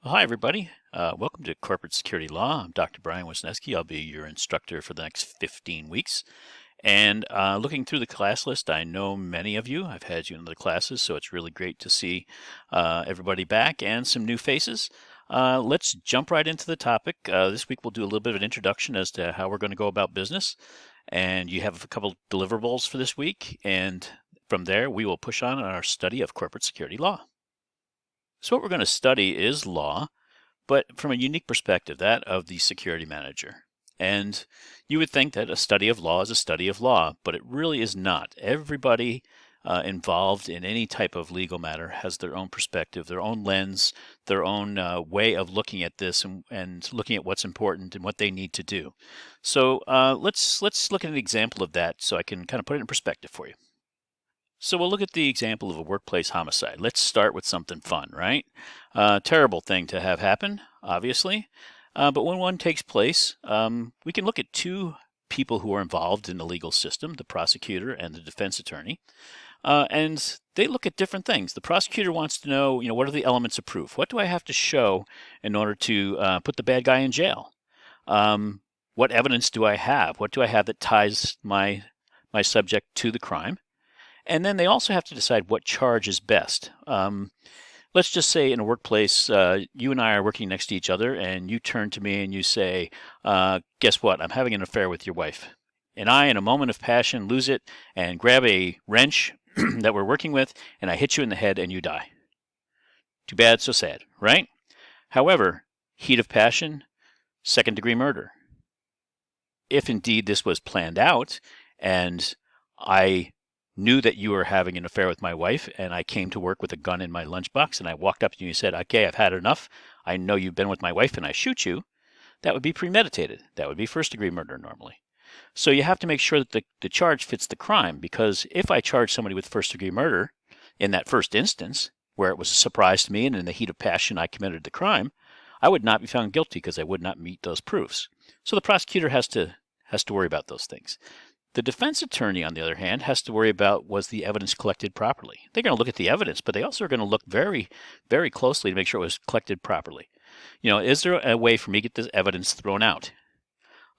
Well, hi, everybody. Welcome to Corporate Security Law. I'm Dr. Brian Wisniewski. I'll be your instructor for the next 15 weeks. And looking through the class list, I know many of you. I've had you in the classes, so it's really great to see everybody back and some new faces. Let's jump right into the topic. This week we'll do a little bit of an introduction as to how we're going to go about business. And you have a couple deliverables for this week. And from there, we will push on our study of corporate security law. So what we're going to study is law, but from a unique perspective, that of the security manager. And you would think that a study of law is a study of law, but it really is not. Everybody involved in any type of legal matter has their own perspective, their own lens, their own way of looking at this and looking at what's important and what they need to do. So let's look at an example of that so I can kind of put it in perspective for you. So we'll look at the example of a workplace homicide. Let's start with something fun, right? Terrible thing to have happen, obviously. But when one takes place, we can look at two people who are involved in the legal system, the prosecutor and the defense attorney. And they look at different things. The prosecutor wants to know, what are the elements of proof? What do I have to show in order to put the bad guy in jail? What evidence do I have? What do I have that ties my subject to the crime? And then they also have to decide what charge is best. Let's just say in a workplace, you and I are working next to each other, and you turn to me and you say, guess what? I'm having an affair with your wife. And I, in a moment of passion, lose it and grab a wrench that we're working with, and I hit you in the head and you die. Too bad, so sad, right? However, heat of passion, second-degree murder. If indeed this was planned out and I knew that you were having an affair with my wife, and I came to work with a gun in my lunchbox, and I walked up to you and said, okay, I've had enough. I know you've been with my wife, and I shoot you. That would be premeditated. That would be first-degree murder normally. So you have to make sure that the charge fits the crime, because if I charge somebody with first-degree murder in that first instance, where it was a surprise to me and in the heat of passion I committed the crime, I would not be found guilty because I would not meet those proofs. So the prosecutor has to worry about those things. The defense attorney, on the other hand, has to worry about, was the evidence collected properly? They're going to look at the evidence, but they also are going to look very, very closely to make sure it was collected properly. Is there a way for me to get this evidence thrown out?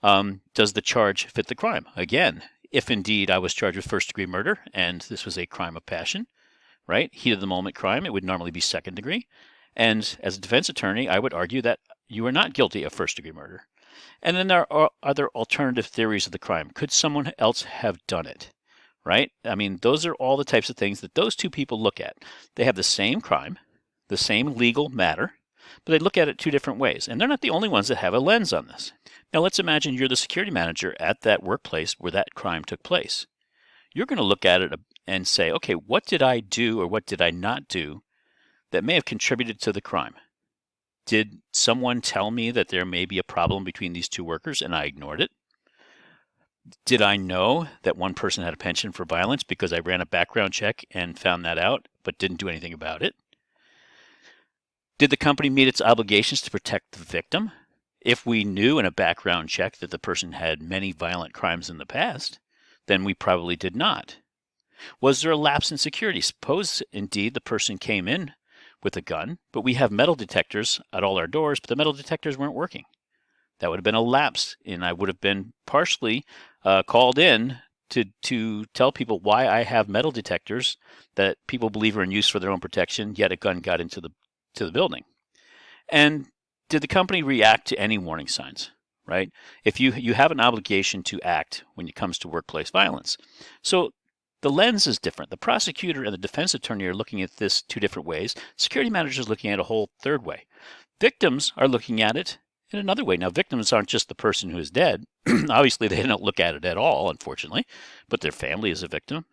Does the charge fit the crime? Again, if indeed I was charged with first-degree murder and this was a crime of passion, right, heat-of-the-moment crime, it would normally be second degree. And as a defense attorney, I would argue that you are not guilty of first-degree murder. And then there are other alternative theories of the crime. Could someone else have done it? Right? I mean, those are all the types of things that those two people look at. They have the same crime, the same legal matter, but they look at it two different ways. And they're not the only ones that have a lens on this. Now, let's imagine you're the security manager at that workplace where that crime took place. You're going to look at it and say, okay, what did I do or what did I not do that may have contributed to the crime? Did someone tell me that there may be a problem between these two workers and I ignored it? Did I know that one person had a penchant for violence because I ran a background check and found that out but didn't do anything about it? Did the company meet its obligations to protect the victim? If we knew in a background check that the person had many violent crimes in the past, then we probably did not. Was there a lapse in security? Suppose indeed the person came in with a gun, but we have metal detectors at all our doors, but the metal detectors weren't working. That would have been a lapse, and I would have been partially called in to tell people why I have metal detectors that people believe are in use for their own protection, yet a gun got into the building. And did the company react to any warning signs? Right? If you have an obligation to act when it comes to workplace violence. So the lens is different. The prosecutor and the defense attorney are looking at this two different ways. Security manager is looking at a whole third way. Victims are looking at it in another way. Now, victims aren't just the person who is dead. Obviously, they don't look at it at all, unfortunately, but their family is a victim.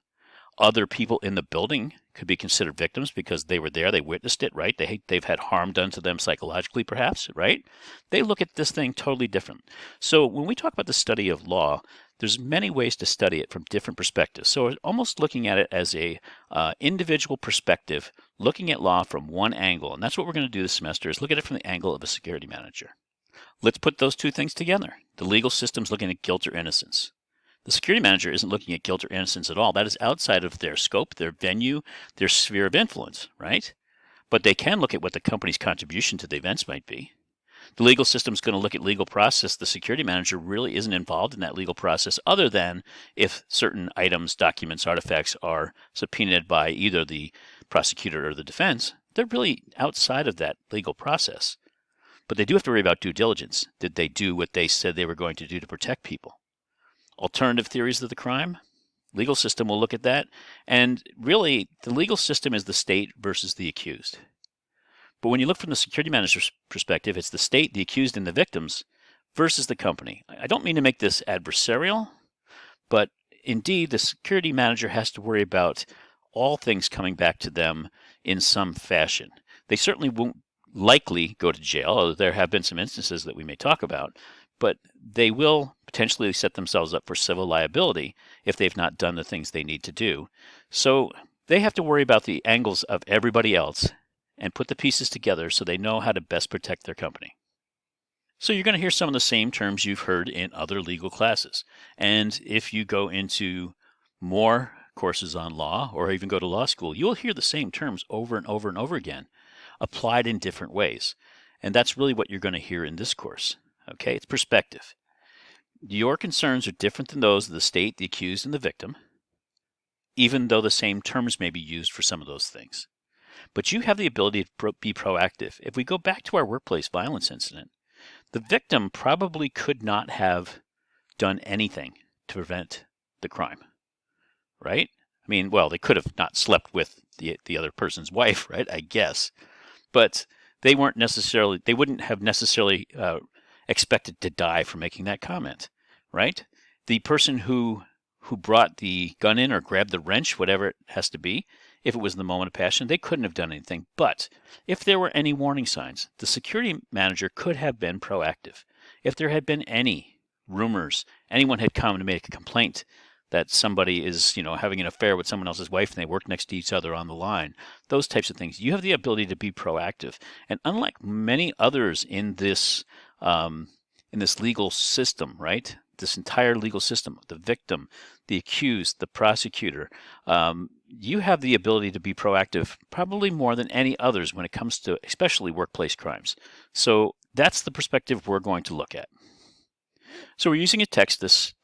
Other people in the building could be considered victims because they were there, they witnessed it, right? They've had harm done to them psychologically, perhaps, right? They look at this thing totally different. So when we talk about the study of law, there's many ways to study it from different perspectives. So we're almost looking at it as a individual perspective, looking at law from one angle. And that's what we're going to do this semester, is look at it from the angle of a security manager. Let's put those two things together. The legal system's looking at guilt or innocence. The security manager isn't looking at guilt or innocence at all. That is outside of their scope, their venue, their sphere of influence, right? but they can look at what the company's contribution to the events might be. The legal system is going to look at legal process. The security manager really isn't involved in that legal process other than if certain items, documents, artifacts are subpoenaed by either the prosecutor or the defense. They're really outside of that legal process. But they do have to worry about due diligence. Did they do what they said they were going to do to protect people? Alternative theories of the crime? Legal system will look at that. And really, the legal system is the state versus the accused. But when you look from the security manager's perspective, it's the state, the accused, and the victims versus the company. I don't mean to make this adversarial, but indeed, the security manager has to worry about all things coming back to them in some fashion. They certainly won't likely go to jail, although there have been some instances that we may talk about, but they will potentially set themselves up for civil liability if they've not done the things they need to do. So they have to worry about the angles of everybody else and put the pieces together so they know how to best protect their company. So you're going to hear some of the same terms you've heard in other legal classes. And if you go into more courses on law or even go to law school, you'll hear the same terms over and over and over again, applied in different ways. And that's really what you're going to hear in this course. Okay, it's perspective. Your concerns are different than those of the state, the accused, and the victim, even though the same terms may be used for some of those things. But you have the ability to be proactive. If we go back to our workplace violence incident, the victim probably could not have done anything to prevent the crime, right? I mean, well, they could have not slept with the other person's wife, right? I guess. But they wouldn't have necessarily expected to die for making that comment, right? The person who brought the gun in or grabbed the wrench, whatever it has to be, if it was in the moment of passion, they couldn't have done anything. But if there were any warning signs, the security manager could have been proactive. If there had been any rumors, anyone had come to make a complaint that somebody is, having an affair with someone else's wife and they work next to each other on the line, those types of things, you have the ability to be proactive. And unlike many others in this legal system, right? This entire legal system, the victim, the accused, the prosecutor, you have the ability to be proactive probably more than any others when it comes to especially workplace crimes. So that's the perspective we're going to look at. So we're using a text this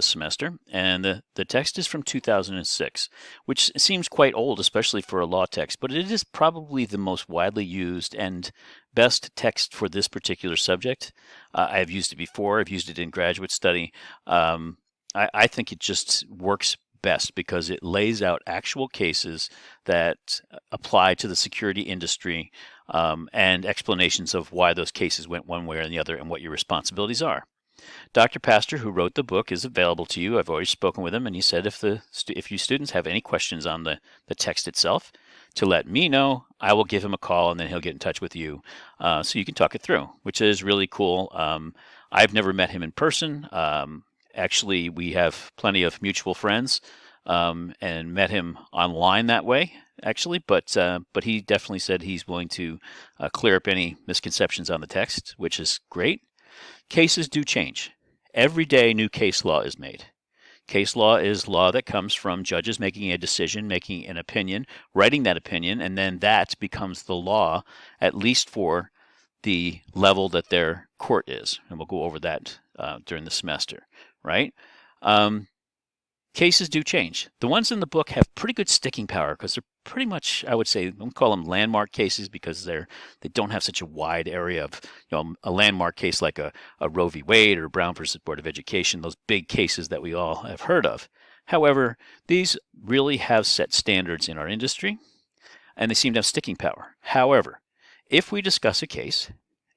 semester, and the text is from 2006, which seems quite old, especially for a law text, but it is probably the most widely used and best text for this particular subject. I've used it before. I've used it in graduate study. I think it just works best because it lays out actual cases that apply to the security industry and explanations of why those cases went one way or the other and what your responsibilities are. Dr. Pastor, who wrote the book, is available to you. I've already spoken with him, and he said if you students have any questions on the text itself, to let me know. I will give him a call, and then he'll get in touch with you so you can talk it through, which is really cool. I've never met him in person. Actually, we have plenty of mutual friends and met him online that way, actually. But he definitely said he's willing to clear up any misconceptions on the text, which is great. Cases do change. Every day new case law is made. Case law is law that comes from judges making a decision, making an opinion, writing that opinion, and then that becomes the law, at least for the level that their court is. And we'll go over that during the semester, right? Cases do change. The ones in the book have pretty good sticking power because they're pretty much, I would say, we'll call them landmark cases because they don't have such a wide area of, a landmark case like a Roe v. Wade or Brown versus Board of Education, those big cases that we all have heard of. However, these really have set standards in our industry and they seem to have sticking power. However, if we discuss a case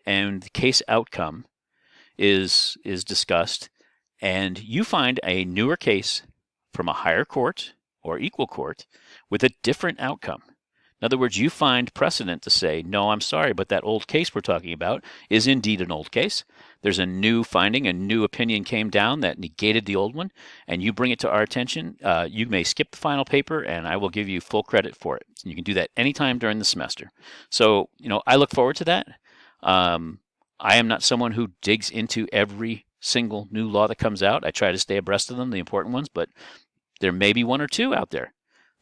and the case outcome is discussed and you find a newer case from a higher court or equal court with a different outcome. In other words, you find precedent to say, no, I'm sorry, but that old case we're talking about is indeed an old case. There's a new finding, a new opinion came down that negated the old one, and you bring it to our attention. You may skip the final paper, and I will give you full credit for it. And you can do that anytime during the semester. So, I look forward to that. I am not someone who digs into every single new law that comes out. I try to stay abreast of them, the important ones, but there may be one or two out there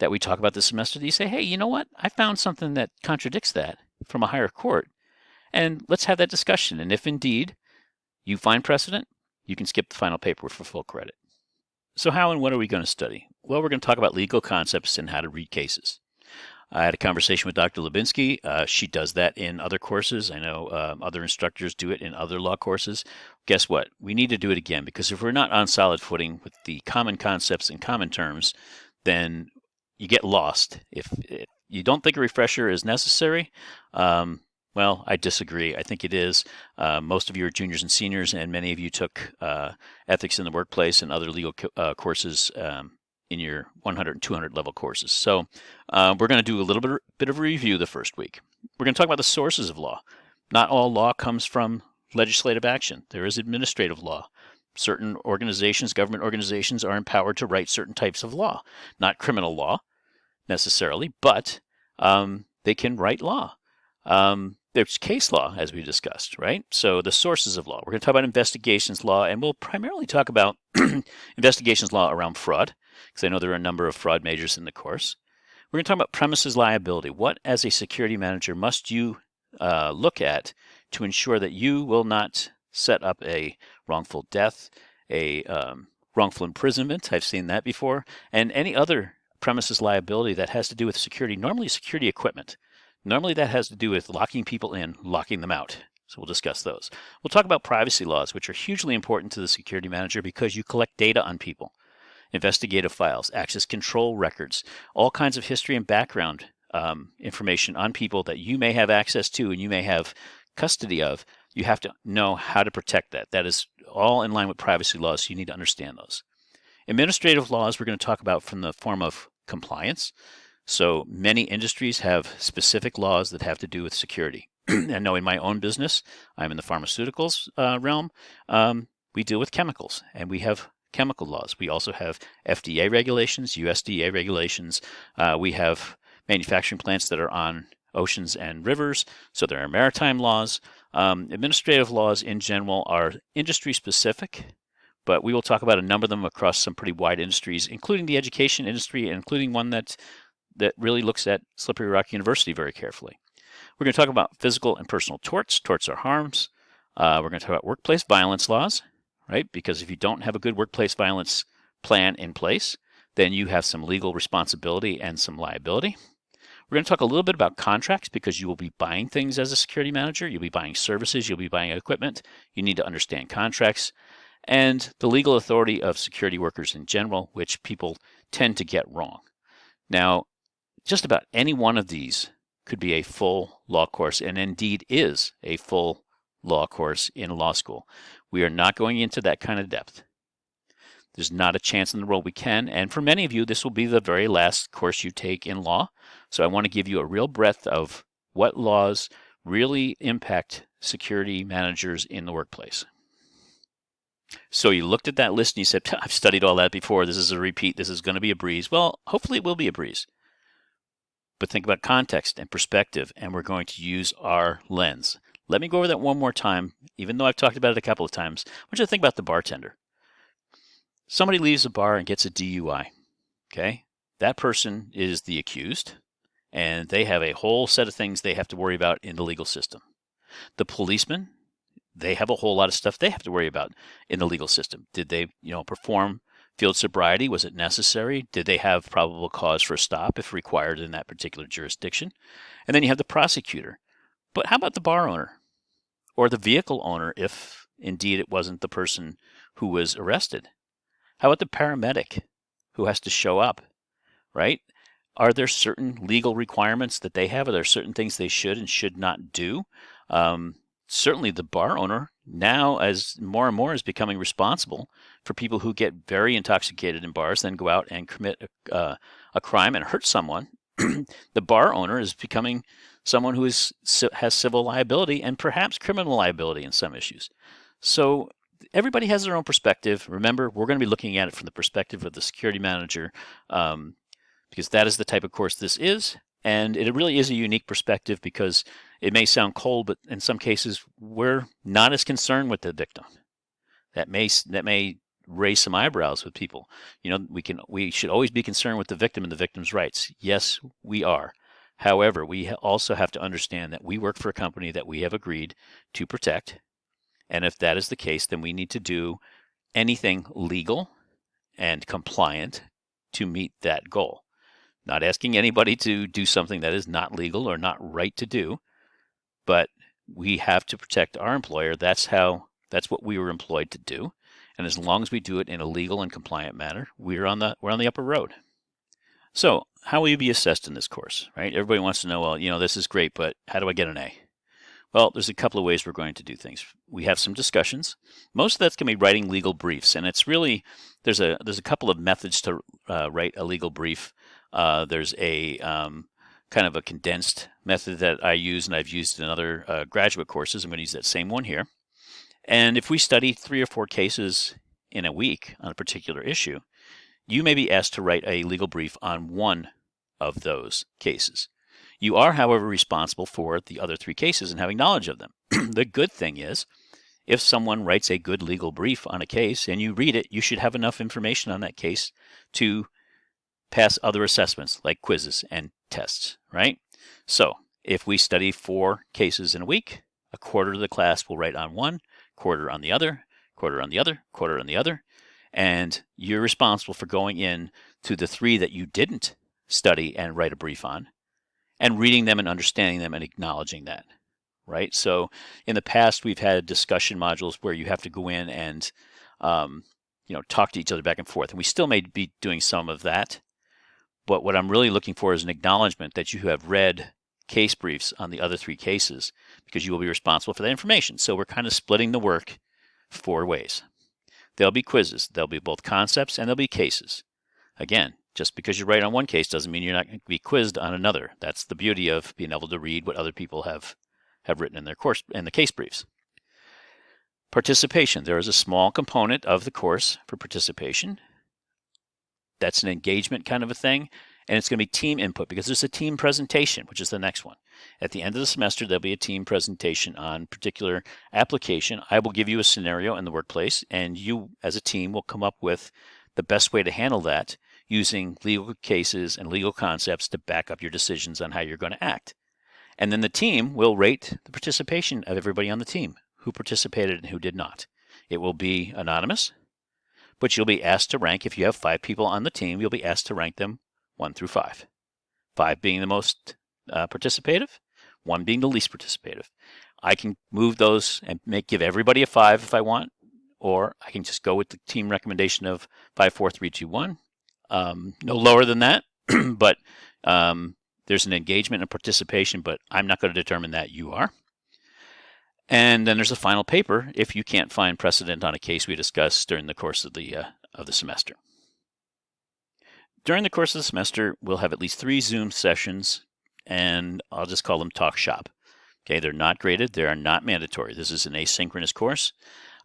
that we talk about this semester that you say, hey, you know what? I found something that contradicts that from a higher court, and let's have that discussion. And if indeed you find precedent, you can skip the final paper for full credit. So how and what are we going to study? Well, we're going to talk about legal concepts and how to read cases. I had a conversation with Dr. Lubinsky. She does that in other courses. I know other instructors do it in other law courses. Guess what? We need to do it again, because if we're not on solid footing with the common concepts and common terms, then you get lost. If you don't think a refresher is necessary, well, I disagree. I think it is. Most of you are juniors and seniors, and many of you took ethics in the workplace and other legal courses in your 100 and 200 level courses. So we're going to do a little bit of a review the first week. We're going to talk about the sources of law. Not all law comes from legislative action. There is administrative law. Certain organizations, government organizations, are empowered to write certain types of law. Not criminal law necessarily, but they can write law. There's case law, as we discussed, right? So the sources of law. We're going to talk about investigations law, and we'll primarily talk about investigations law around fraud, because I know there are a number of fraud majors in the course. We're going to talk about premises liability. What, as a security manager, must you look at to ensure that you will not set up a wrongful death, a wrongful imprisonment, I've seen that before, and any other premises liability that has to do with security, normally security equipment. Normally that has to do with locking people in, locking them out. So we'll discuss those. We'll talk about privacy laws, which are hugely important to the security manager because you collect data on people. Investigative files, access control records, all kinds of history and background information on people that you may have access to and you may have custody of. You have to know how to protect that. That is all in line with privacy laws, so you need to understand those. Administrative laws we're going to talk about from the form of compliance. So many industries have specific laws that have to do with security. I know in my own business, I'm in the pharmaceuticals realm, we deal with chemicals, and we have chemical laws. We also have FDA regulations, USDA regulations. We have manufacturing plants that are on oceans and rivers, so there are maritime laws. Administrative laws in general are industry specific, but we will talk about a number of them across some pretty wide industries, including the education industry, and including one that really looks at Slippery Rock University very carefully. We're going to talk about physical and personal torts. Torts are harms. We're going to talk about workplace violence laws, right? Because if you don't have a good workplace violence plan in place, then you have some legal responsibility and some liability. We're going to talk a little bit about contracts, because you will be buying things as a security manager. You'll be buying services. You'll be buying equipment. You need to understand contracts. And the legal authority of security workers in general, which people tend to get wrong. Now, just about any one of these could be a full law course, and indeed is a full law course in law school. We are not going into that kind of depth. There's not a chance in the world we can, and for many of you, this will be the very last course you take in law. So I want to give you a real breadth of what laws really impact security managers in the workplace. So you looked at that list and you said, I've studied all that before. This is a repeat. This is going to be a breeze. Well, hopefully it will be a breeze. But think about context and perspective, and we're going to use our lens. Let me go over that one more time, even though I've talked about it a couple of times. I want you to think about the bartender. Somebody leaves a bar and gets a DUI, okay? That person is the accused, and they have a whole set of things they have to worry about in the legal system. The policeman, they have a whole lot of stuff they have to worry about in the legal system. Did they, perform field sobriety? Was it necessary? Did they have probable cause for a stop if required in that particular jurisdiction? And then you have the prosecutor. But how about the bar owner or the vehicle owner if indeed it wasn't the person who was arrested? How about the paramedic who has to show up, right? Are there certain legal requirements that they have? Are there certain things they should and should not do? Certainly the bar owner now, as more and more, is becoming responsible for people who get very intoxicated in bars, then go out and commit a crime and hurt someone. The bar owner is becoming someone who has civil liability and perhaps criminal liability in some issues. So everybody has their own perspective. Remember, we're going to be looking at it from the perspective of the security manager, because that is the type of course this is. And it really is a unique perspective because it may sound cold, but in some cases, we're not as concerned with the victim. That may raise some eyebrows with people. We should always be concerned with the victim and the victim's rights. Yes, we are. However, we also have to understand that we work for a company that we have agreed to protect. And if that is the case, then we need to do anything legal and compliant to meet that goal. Not asking anybody to do something that is not legal or not right to do, but we have to protect our employer. That's what we were employed to do. And as long as we do it in a legal and compliant manner, we're on the upper road. So how will you be assessed in this course, right? Everybody wants to know, well, this is great, but how do I get an A? Well, there's a couple of ways we're going to do things. We have some discussions. Most of that's going to be writing legal briefs, and it's really there's a couple of methods to write a legal brief. There's a kind of a condensed method that I use, and I've used in other graduate courses. I'm going to use that same one here. And if we study 3 or 4 cases in a week on a particular issue, you may be asked to write a legal brief on one of those cases. You are, however, responsible for the other 3 cases and having knowledge of them. The good thing is, if someone writes a good legal brief on a case and you read it, you should have enough information on that case to pass other assessments like quizzes and tests, right? So if we study 4 cases in a week, a quarter of the class will write on one, quarter on the other, quarter on the other, quarter on the other, and you're responsible for going in to the 3 that you didn't study and write a brief on, and reading them and understanding them and acknowledging that, right? So in the past, we've had discussion modules where you have to go in and talk to each other back and forth, and we still may be doing some of that. But what I'm really looking for is an acknowledgement that you have read case briefs on the other 3 cases, because you will be responsible for that information. So we're kind of splitting the work 4 ways. There'll be quizzes. There'll be both concepts and there'll be cases. Again, just because you write on one case doesn't mean you're not going to be quizzed on another. That's the beauty of being able to read what other people have written in their course in the case briefs. Participation. There is a small component of the course for participation. That's an engagement kind of a thing, and it's going to be team input because there's a team presentation, which is the next one. At the end of the semester, there'll be a team presentation on particular application. I will give you a scenario in the workplace, and you as a team will come up with the best way to handle that using legal cases and legal concepts to back up your decisions on how you're going to act. And then the team will rate the participation of everybody on the team, who participated and who did not. It will be anonymous, but you'll be asked to rank. If you have 5 people on the team, you'll be asked to rank them 1 through 5. 5 being the most participative, 1 being the least participative. I can move those and give everybody a 5 if I want, or I can just go with the team recommendation of 5, 4, 3, 2, 1. No lower than that, but there's an engagement and participation, but I'm not going to determine that. You are. And then there's a final paper if you can't find precedent on a case we discussed during the course of the semester. During the course of the semester, we'll have at least 3 Zoom sessions, and I'll just call them talk shop. Okay, they're not graded. They are not mandatory. This is an asynchronous course.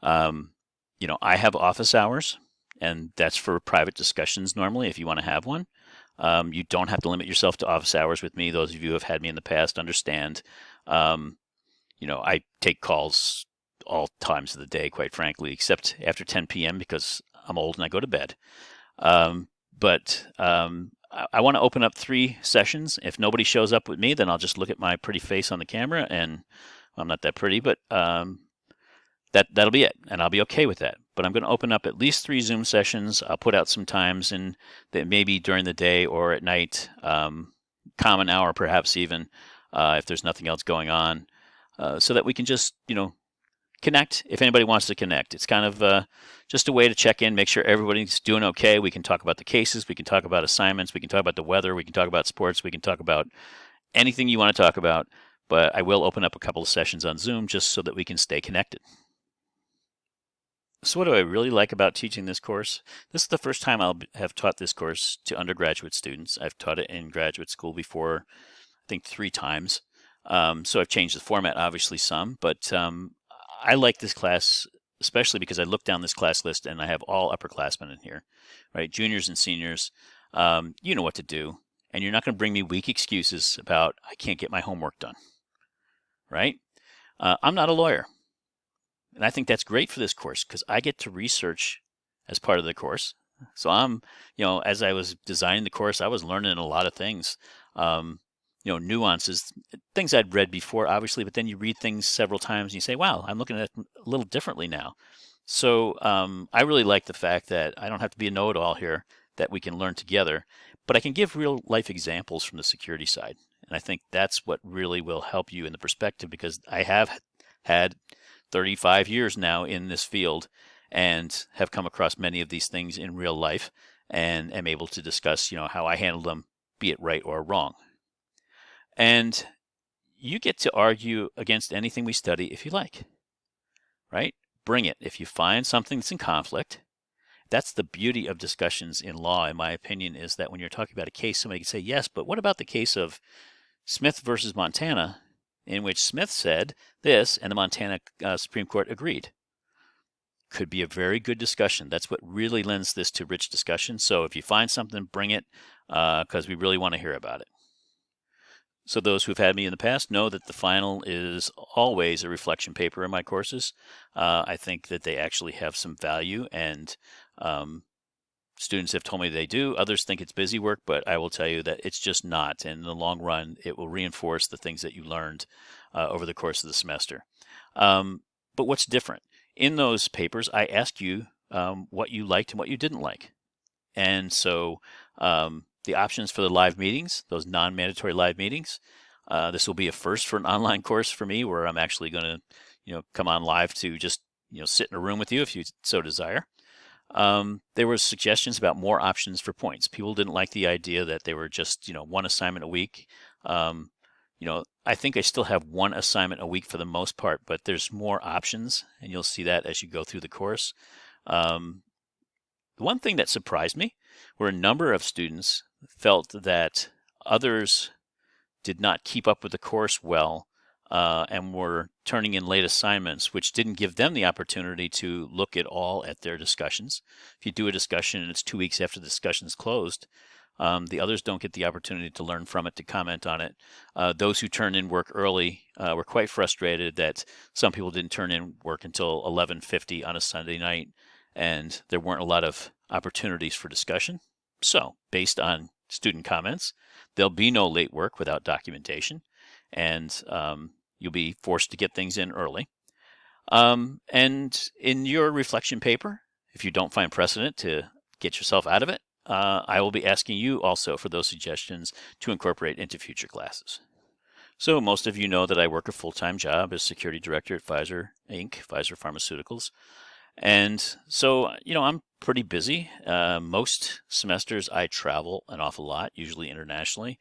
I have office hours, and that's for private discussions normally if you want to have one. You don't have to limit yourself to office hours with me. Those of you who have had me in the past understand. I take calls all times of the day, quite frankly, except after 10 p.m. because I'm old and I go to bed. But I want to open up 3 sessions. If nobody shows up with me, then I'll just look at my pretty face on the camera, and I'm not that pretty, but that'll be it, and I'll be okay with that. But I'm going to open up at least 3 Zoom sessions. I'll put out some times, and that maybe during the day or at night, common hour perhaps even, if there's nothing else going on, so that we can just connect if anybody wants to connect. It's kind of just a way to check in, make sure everybody's doing okay. We can talk about the cases, we can talk about assignments, we can talk about the weather, we can talk about sports, we can talk about anything you want to talk about. But I will open up a couple of sessions on Zoom just so that we can stay connected. So what do I really like about teaching this course? This is the first time I'll have taught this course to undergraduate students. I've taught it in graduate school before, I think 3 times. So I've changed the format obviously some, but I like this class especially because I look down this class list and I have all upperclassmen in here, right? Juniors and seniors, you know what to do, and you're not going to bring me weak excuses about I can't get my homework done, right? I'm not a lawyer, and I think that's great for this course because I get to research as part of the course. So I'm, as I was designing the course, I was learning a lot of things, nuances, things I'd read before, obviously, but then you read things several times and you say, wow, I'm looking at it a little differently now. So I really like the fact that I don't have to be a know-it-all here, that we can learn together, but I can give real life examples from the security side. And I think that's what really will help you in the perspective, because I have had 35 years now in this field and have come across many of these things in real life and am able to discuss, how I handle them, be it right or wrong. And you get to argue against anything we study if you like, right? Bring it. If you find something that's in conflict, that's the beauty of discussions in law, in my opinion, is that when you're talking about a case, somebody can say, yes, but what about the case of Smith versus Montana, in which Smith said this and the Montana Supreme Court agreed? Could be a very good discussion. That's what really lends this to rich discussion. So if you find something, bring it, because we really want to hear about it. So those who've had me in the past know that the final is always a reflection paper in my courses. I think that they actually have some value, and students have told me they do. Others think it's busy work, but I will tell you that it's just not. And in the long run, it will reinforce the things that you learned over the course of the semester. But what's different? In those papers, I ask you what you liked and what you didn't like. And so the options for the live meetings, those non-mandatory live meetings, this will be a first for an online course for me, where I'm actually going to, come on live to just, sit in a room with you if you so desire. There were suggestions about more options for points. People didn't like the idea that they were just, one assignment a week. I think I still have one assignment a week for the most part, but there's more options, and you'll see that as you go through the course. The one thing that surprised me were a number of students felt that others did not keep up with the course well, and were turning in late assignments, which didn't give them the opportunity to look at their discussions. If you do a discussion and it's 2 weeks after the discussion's closed, the others don't get the opportunity to learn from it, to comment on it. Those who turned in work early were quite frustrated that some people didn't turn in work until 11:50 on a Sunday night, and there weren't a lot of opportunities for discussion. So, based on student comments, there'll be no late work without documentation, and you'll be forced to get things in early. And in your reflection paper, if you don't find precedent to get yourself out of it, I will be asking you also for those suggestions to incorporate into future classes. So most of you know that I work a full-time job as security director at Pfizer Inc., Pfizer Pharmaceuticals. And so, I'm pretty busy. Most semesters I travel an awful lot, usually internationally.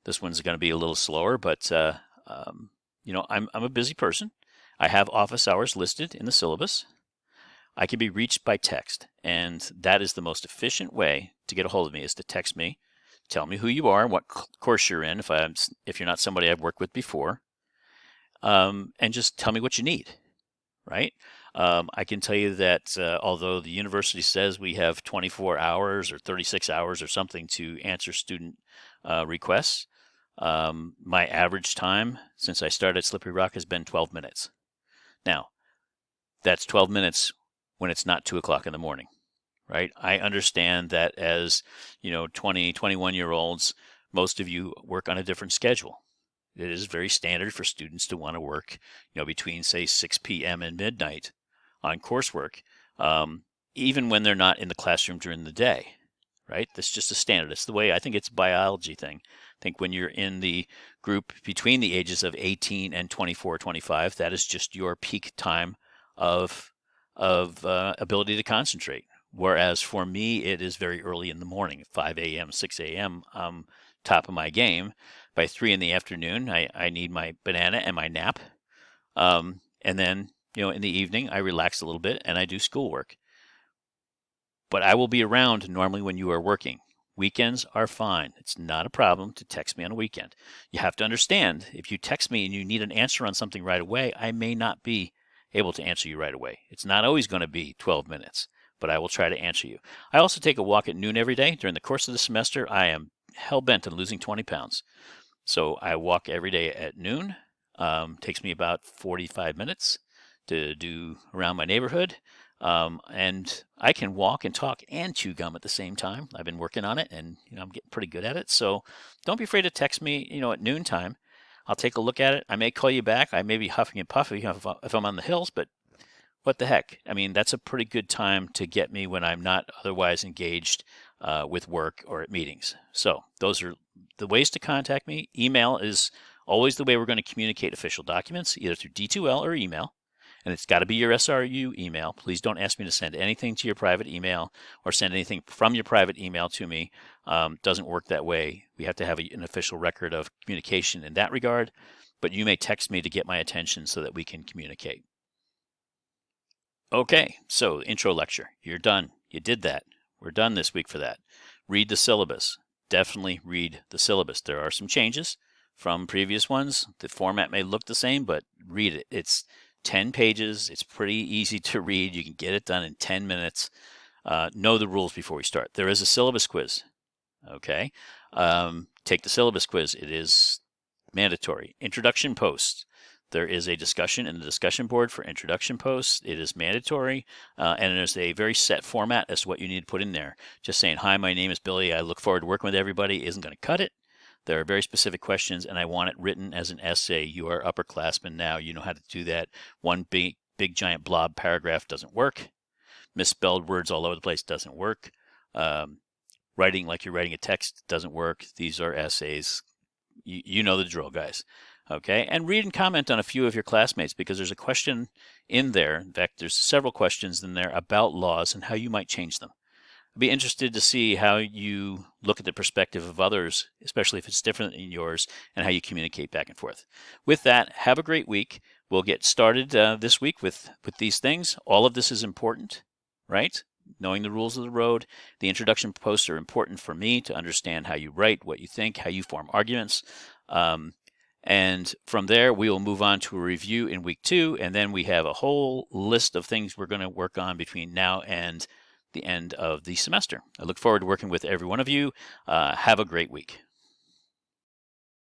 This one's going to be a little slower, but, I'm a busy person. I have office hours listed in the syllabus. I can be reached by text, and that is the most efficient way to get a hold of me, is to text me, tell me who you are and what course you're in, if you're not somebody I've worked with before, and just tell me what you need, right? I can tell you that although the university says we have 24 hours or 36 hours or something to answer student requests, my average time since I started at Slippery Rock has been 12 minutes. Now, that's 12 minutes when it's not 2 o'clock in the morning, right? I understand that as, 20, 21-year-olds, most of you work on a different schedule. It is very standard for students to want to work, between, say, 6 p.m. and midnight on coursework, even when they're not in the classroom during the day, right? That's just a standard. It's the way, I think it's a biology thing. I think when you're in the group between the ages of 18 and 24, 25, that is just your peak time of ability to concentrate. Whereas for me, it is very early in the morning, 5 a.m., 6 a.m., top of my game. By 3 in the afternoon, I need my banana and my nap. And then, in the evening, I relax a little bit and I do schoolwork. But I will be around normally when you are working. Weekends are fine. It's not a problem to text me on a weekend. You have to understand, if you text me and you need an answer on something right away, I may not be able to answer you right away. It's not always going to be 12 minutes, but I will try to answer you. I also take a walk at noon every day. During the course of the semester, I am hell-bent on losing 20 pounds. So I walk every day at noon. Takes me about 45 minutes to do around my neighborhood. And I can walk and talk and chew gum at the same time. I've been working on it, and I'm getting pretty good at it. So don't be afraid to text me, at noontime. I'll take a look at it. I may call you back. I may be huffing and puffing if I'm on the hills, but what the heck? I mean, that's a pretty good time to get me when I'm not otherwise engaged with work or at meetings. So those are the ways to contact me. Email is always the way we're going to communicate official documents, either through D2L or email. And it's got to be your SRU email. Please don't ask me to send anything to your private email or send anything from your private email to me. Doesn't work that way. We have to have an official record of communication in that regard. But you may text me to get my attention so that we can communicate. Okay, so intro lecture. You're done. You did that. We're done this week for that. Read the syllabus. Definitely read the syllabus. There are some changes from previous ones. The format may look the same, but read it. It's 10 pages. It's pretty easy to read. You can get it done in 10 minutes. Know the rules before we start. There is a syllabus quiz. Okay. Take the syllabus quiz. It is mandatory. Introduction posts. There is a discussion in the discussion board for introduction posts. It is mandatory, and there's a very set format as to what you need to put in there. Just saying, hi, my name is Billy. I look forward to working with everybody isn't going to cut it. There are very specific questions, and I want it written as an essay. You are upperclassmen now. You know how to do that. One big giant blob paragraph doesn't work. Misspelled words all over the place doesn't work. Writing like you're writing a text doesn't work. These are essays. You know the drill, guys. Okay, and read and comment on a few of your classmates, because there's a question in there. In fact, there's several questions in there about laws and how you might change them. I'd be interested to see how you look at the perspective of others, especially if it's different than yours, and how you communicate back and forth. With that, have a great week. We'll get started this week with these things. All of this is important, right? Knowing the rules of the road. The introduction posts are important for me to understand how you write, what you think, how you form arguments. And from there, we will move on to a review in week 2, and then we have a whole list of things we're going to work on between now and the end of the semester. I look forward to working with every one of you. Have a great week.